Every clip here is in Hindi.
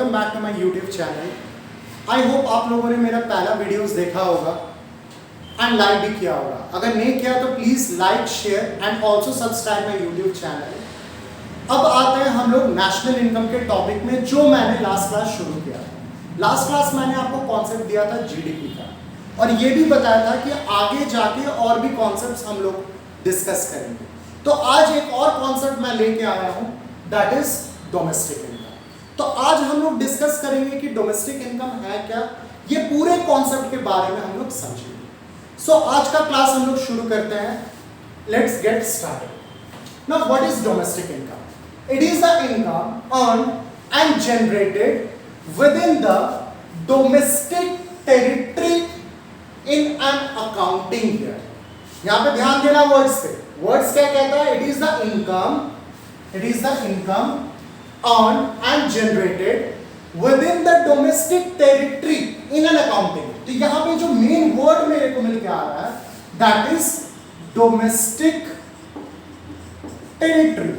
Welcome back to my YouTube channel. I hope आप लोगों ने मेरा पहला वीडियोस देखा होगा एंड लाइक भी किया होगा। अगर नहीं किया तो please like, share and also subscribe my YouTube channel. अब आते हैं हम लोग नेशनल इनकम के टॉपिक में, जो मैंने लास्ट क्लास शुरू किया था। लास्ट क्लास मैंने आपको कॉन्सेप्ट दिया था जीडीपी का, और ये भी बताया था कि आगे जाके और भी कॉन्सेप्ट्स हम लोग डिस्कस करेंगे। तो आज एक और कॉन्सेप्ट मैं लेके आया हूँ, दैट इज डोमेस्टिक इनकम। तो आज हम लोग डिस्कस करेंगे कि डोमेस्टिक इनकम है क्या, ये पूरे कॉन्सेप्ट के बारे में हम लोग समझेंगे। सो आज का क्लास हम लोग शुरू करते हैं। Let's get started. Now what is domestic income? It is the income earned and generated within the domestic territory in an accounting year. यहां पे ध्यान देना वर्ड्स पे। वर्ड्स क्या कहता है? It is the income earned and generated within the domestic territory in an accounting। तो यहां पे जो मेन वर्ड मेरे को मिल के आ रहा है, that is domestic territory।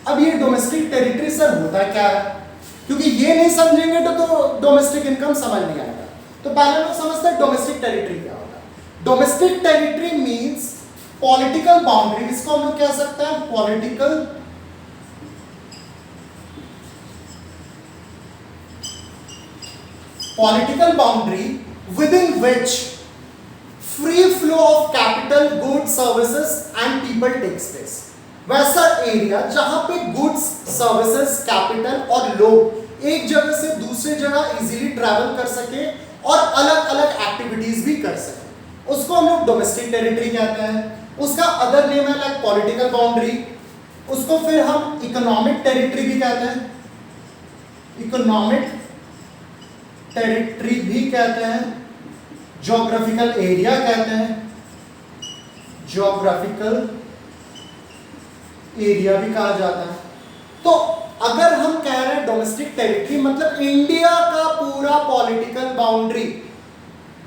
अब ये डोमेस्टिक टेरिटरी सर होता क्या है? क्योंकि ये नहीं समझेंगे तो डोमेस्टिक इनकम समझ नहीं आएगा। तो पहले लोग समझते हैं डोमेस्टिक टेरिटरी क्या होता है। Domestic territory means political boundary. इसको हम लोग कह सकते हैं political boundary within which free flow of capital, goods, services and people takes place। वैसा एरिया जहां पे गुड्स, सर्विसेज, कैपिटल और लोग एक जगह से दूसरे जगह इजीली ट्रैवल कर सके और अलग अलग एक्टिविटीज भी कर सके, उसको हम लोग डोमेस्टिक टेरिटरी कहते हैं। उसका अदर नेम है लाइक पॉलिटिकल बाउंड्री। उसको फिर हम इकोनॉमिक टेरिटरी भी कहते हैं, इकोनॉमिक टेरिटरी भी कहते हैं, ज्योग्राफिकल एरिया कहते हैं, ज्योग्राफिकल एरिया भी कहा जाता है। तो अगर हम कह रहे हैं डोमेस्टिक टेरिटरी मतलब इंडिया का पूरा पॉलिटिकल बाउंड्री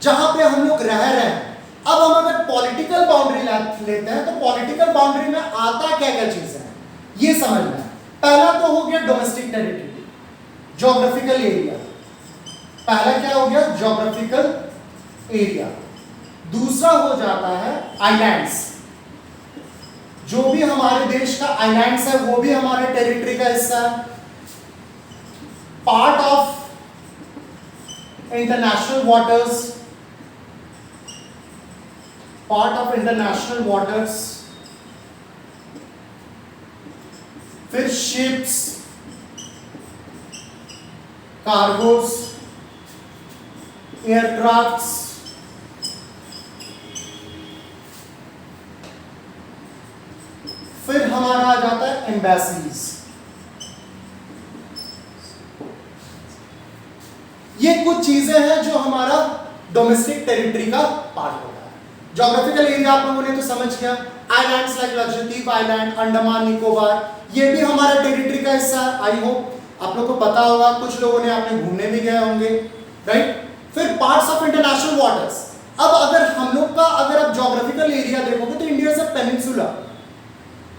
जहां पे हम लोग रह रहे हैं। अब हम अगर पॉलिटिकल बाउंड्री लेते हैं तो पॉलिटिकल बाउंड्री में आता क्या क्या चीजें हैं ये समझना है। पहला तो हो गया डोमेस्टिक टेरिटरी, ज्योग्राफिकल एरिया। पहला क्या हो गया? Geographical area. दूसरा हो जाता है आइलैंड्स। जो भी हमारे देश का आइलैंड्स है वो भी हमारे टेरिटरी का हिस्सा है। पार्ट ऑफ इंटरनेशनल वाटर्स, फिर शिप्स, कार्गोस, एयरक्राफ्ट्स, फिर हमारा आ जाता है एम्बेसीज। ये कुछ चीजें हैं जो हमारा डोमेस्टिक टेरिटरी का पार्ट होता है। ज्योग्राफिकल एरिया आप लोगों ने तो समझ गया। Islands like Lakshadweep island, Andaman Nicobar, ये भी हमारा टेरिटरी का हिस्सा है। आई होप आप लोग को पता होगा, कुछ लोगों ने आपने घूमने भी गए होंगे, राइट। फिर पार्ट्स ऑफ इंटरनेशनल वाटर्स। अब अगर हम लोग का अगर आप ज्योग्राफिकल एरिया देखोगे तो इंडिया इज अ पेनिनसुला,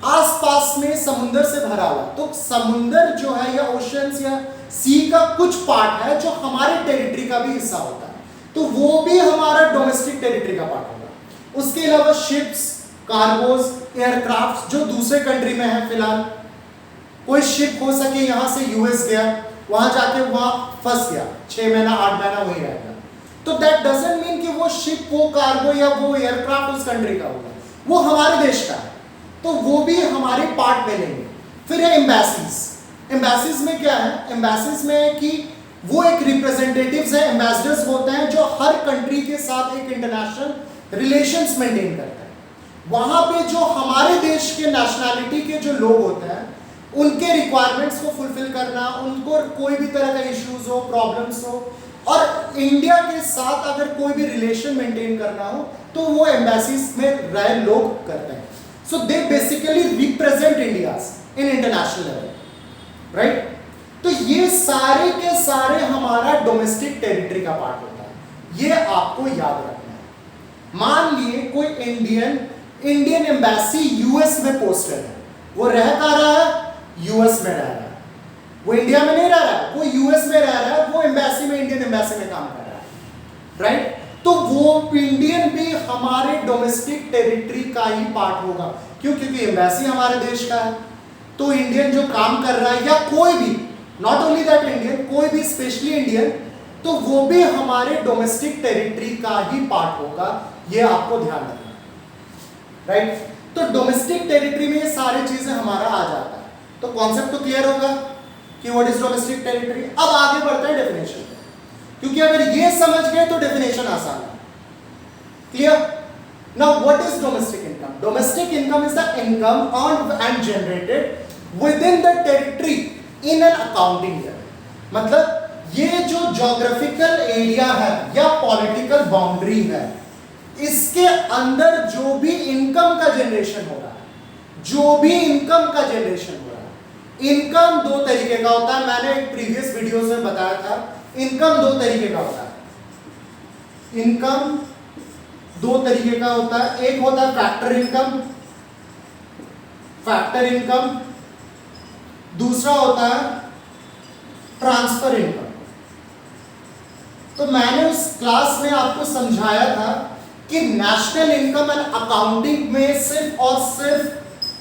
आसपास में समुंदर से भरा हुआ। तो समुंदर जो है या ओशंस या सी का कुछ पार्ट है जो हमारे टेरिटरी का भी हिस्सा होता है, तो वो भी हमारा डोमेस्टिक टेरिटरी का पार्ट होगा। उसके अलावा शिप्स, कार्गोज, एयरक्राफ्ट जो दूसरे कंट्री में है। फिलहाल कोई शिप हो सके यहां से यूएस गया, वहां जाके वहां फंस गया, 6 महीना 8 महीना वही रहेगा, तो दैट डजंट मीन कि वो शिप, वो कार्गो या वो एयरक्राफ्ट उस कंट्री का होगा, वो हमारे देश का है, तो वो भी हमारे पार्ट में लेंगे। फिर है एम्बेसीज। एम्बेसीज में क्या है? एम्बेसीज में कि वो एक रिप्रेजेंटेटिव्स है, एम्बेसडर्स होते हैं जो हर कंट्री के साथ एक इंटरनेशनल रिलेशंस मेंटेन करते हैं। वहां पे जो हमारे देश के नेशनैलिटी के जो लोग होते हैं उनके रिक्वायरमेंट्स को फुलफिल करना, उनको कोई भी तरह का इश्यूज हो, प्रॉब्लम्स हो, और इंडिया के साथ अगर कोई भी रिलेशन मेंटेन करना हो तो वो एम्बेसीज में रहे लोग करते हैं। So they basically represent India in international level, right. तो ये सारे के सारे हमारा डोमेस्टिक टेरिटरी का पार्ट होता है, ये आपको याद रखना है। मान लिए कोई इंडियन एम्बेसी यूएस में पोस्टेड है, वो रह कहाँ रहा है? यूएस में रह रहा है, वो इंडिया में नहीं रह रहा है, वो यूएस में रह रहा है, वो एम्बेसी में, इंडियन एम्बेसी में काम कर रहा है, राइट? तो वो इंडियन भी हमारे डोमेस्टिक टेरिटरी का ही पार्ट होगा। क्यों? क्योंकि एम्बेसी हमारे देश का है। तो इंडियन जो काम कर रहा है या कोई भी, नॉट ओनली दैट इंडियन, कोई भी स्पेशली इंडियन, तो वो भी हमारे डोमेस्टिक टेरिटरी का ही पार्ट होगा। ये आपको ध्यान रखना, राइट? तो डोमेस्टिक टेरिटरी में ये सारी चीजें हमारा आ जाता है। तो कॉन्सेप्ट तो क्लियर होगा कि व्हाट इज डोमेस्टिक टेरिटरी। अब आगे बढ़ता है डेफिनेशन, क्योंकि अगर ये समझ गए तो डेफिनेशन आसान है। Clear? Now what is domestic income? Domestic income is the income earned and generated with in the territory in an accounting year. मतलब ये जो ज्योग्राफिकल एरिया है या पॉलिटिकल बाउंड्री है, इसके अंदर जो भी इनकम का जनरेशन हो रहा है, जो भी इनकम का जनरेशन हो रहा है। इनकम दो तरीके का होता है, मैंने एक प्रीवियस वीडियो में बताया था। इनकम दो तरीके का होता है। इनकम दो तरीके का होता है। एक होता है फैक्टर इनकम, फैक्टर इनकम। दूसरा होता है ट्रांसफर इनकम। तो मैंने उस क्लास में आपको समझाया था कि नेशनल इनकम एंड अकाउंटिंग में सिर्फ और सिर्फ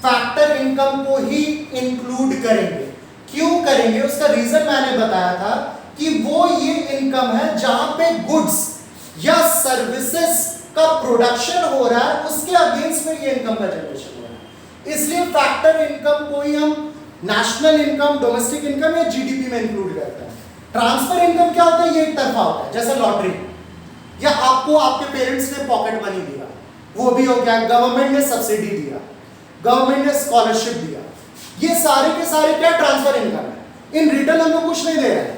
फैक्टर इनकम को ही इंक्लूड करेंगे। क्यों करेंगे? उसका रीजन मैंने बताया था कि वो ये इनकम है जहां पे गुड्स या सर्विसेज का प्रोडक्शन हो रहा है, उसके अगेंस्ट में ये इनकम का जनरेशन हो रहा है। इसलिए फैक्टर इनकम को ही हम नेशनल इनकम, डोमेस्टिक इनकम या जीडीपी में इंक्लूड करते हैं। ट्रांसफर इनकम क्या होता है? ये एक तरफा होता है, जैसे लॉटरी, या आपको आपके पेरेंट्स ने पॉकेट मनी दिया, वो भी हो गया। गवर्नमेंट ने सब्सिडी दिया, गवर्नमेंट ने स्कॉलरशिप दिया, ये सारे के सारे क्या ट्रांसफर इनकम है। इन रिटर्न हम लोग कुछ नहीं दे रहे हैं।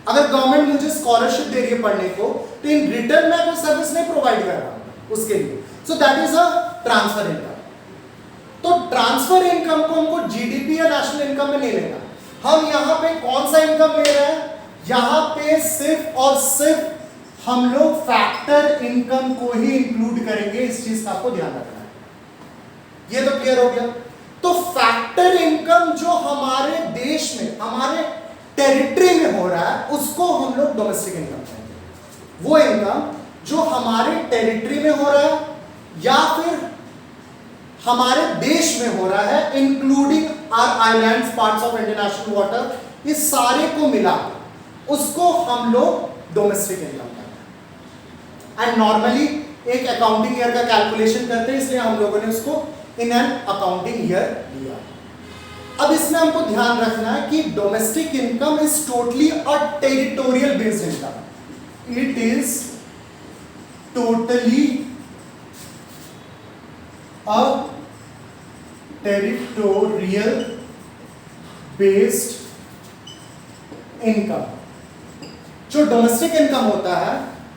अगर गवर्नमेंट मुझे स्कॉलरशिप दे रही है पढ़ने को, तो इन रिटर्न मैं कोई सर्विस नहीं प्रोवाइड कर रहा हूं उसके लिए। So that is a transfer income. तो ट्रांसफर इनकम को हमको जीडीपी या नेशनल इनकम में नहीं लेना। हम यहां पे कौन सा इनकम ले रहे हैं? यहां पे सिर्फ और सिर्फ हम लोग फैक्टर इनकम को ही इंक्लूड करेंगे। इस चीज का आपको ध्यान रखना है। ये तो क्लियर हो गया। तो फैक्टर इनकम जो हमारे देश में, हमारे टेरिटरी में हो रहा है, उसको हम लोग डोमेस्टिक इनकम कहेंगे। वो इनकम जो हमारे टेरिटरी में हो रहा है या फिर हमारे देश में हो रहा है, including our islands, parts of international water, इस सारे को मिला उसको हम लोग डोमेस्टिक इनकम कहते हैं। एंड नॉर्मली एक अकाउंटिंग ईयर का कैलकुलेशन करते हैं, इसलिए हम लोगों ने उसको इन एन अकाउंटिंग ईयर लिया। अब इसमें हमको ध्यान रखना है कि domestic income is totally a territorial based income. It is totally a territorial based income. जो डोमेस्टिक इनकम होता है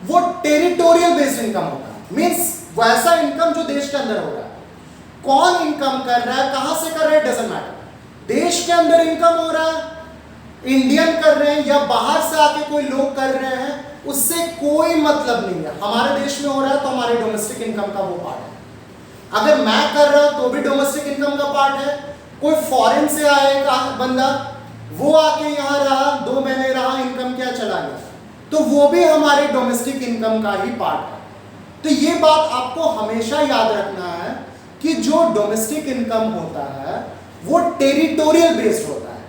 वो टेरिटोरियल बेस्ड इनकम होता है। मींस वैसा इनकम जो देश के अंदर हो रहा है। कौन इनकम कर रहा है, कहां से कर रहा है, डजंट मैटर। देश के अंदर इनकम हो रहा है, इंडियन कर रहे हैं या बाहर से आके कोई लोग कर रहे हैं, उससे कोई मतलब नहीं है। हमारे देश में हो रहा है तो हमारे डोमेस्टिक इनकम का वो पार्ट है। अगर मैं कर रहा हूं तो भी डोमेस्टिक इनकम का पार्ट है। कोई फॉरेन से आएगा बंदा, वो आके यहां रहा, 2 महीने रहा, इनकम क्या चला गया, तो वो भी हमारे डोमेस्टिक इनकम का ही पार्ट है। तो ये बात आपको हमेशा याद रखना है कि जो डोमेस्टिक इनकम होता है वो टेरिटोरियल बेस्ड होता है।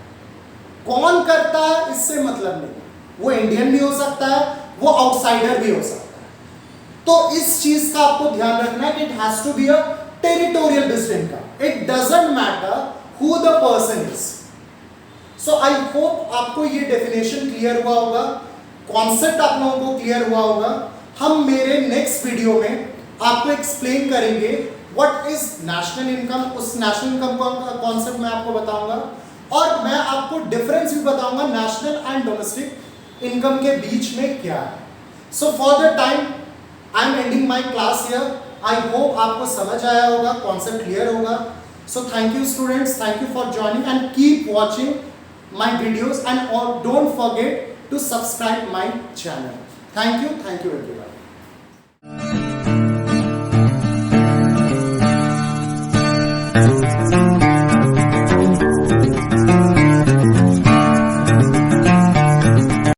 कौन करता है इससे मतलब नहीं, वो इंडियन भी हो सकता है, वो आउटसाइडर भी हो सकता है। तो इस चीज का आपको ध्यान रखना है कि it has to be a territorial based income. It doesn't matter who the person is. So I hope आपको ये डेफिनेशन क्लियर हुआ होगा, कॉन्सेप्ट आप लोगों को क्लियर हुआ होगा। हम मेरे नेक्स्ट वीडियो में आपको एक्सप्लेन करेंगे व्हाट इज नेशनल इनकम। उस नेशनल इनकम का कॉन्सेप्ट मैं आपको बताऊंगा और मैं आपको डिफरेंस भी बताऊंगा नेशनल एंड डोमेस्टिक इनकम के बीच में क्या है। So for the time I am ending my class here. I hope आपको समझ आया होगा, कॉन्सेप्ट क्लियर होगा। So thank you students, thank you for joining and keep watching my videos and don't forget to subscribe my channel. Thank you everyone.